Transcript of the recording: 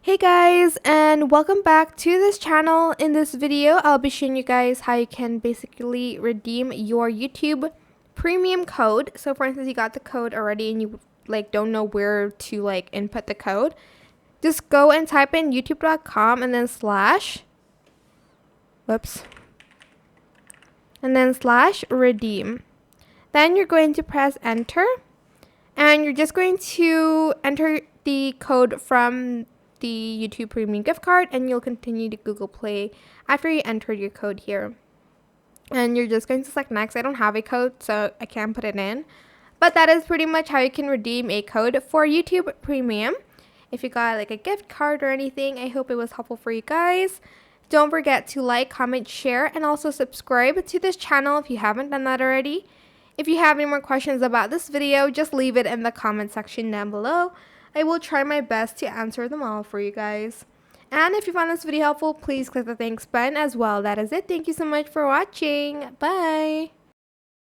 Hey guys, and welcome back to this channel. In this video, I'll be showing you guys how you can basically redeem your YouTube premium code. So for instance, you got the code already and you don't know where to input the code. Just go and type in youtube.com and then slash redeem. Then you're going to press enter and you're just going to enter the code from the YouTube Premium gift card and you'll continue to Google Play after you enter your code here. And you're just going to select next. I don't have a code, so I can't put it in. But that is pretty much how you can redeem a code for YouTube Premium. If you got a gift card or anything, I hope it was helpful for you guys. Don't forget to like, comment, share, and also subscribe to this channel if you haven't done that already. If you have any more questions about this video, just leave it in the comment section down below. I will try my best to answer them all for you guys. And if you found this video helpful, please click the thanks button as well. That is it. Thank you so much for watching. Bye.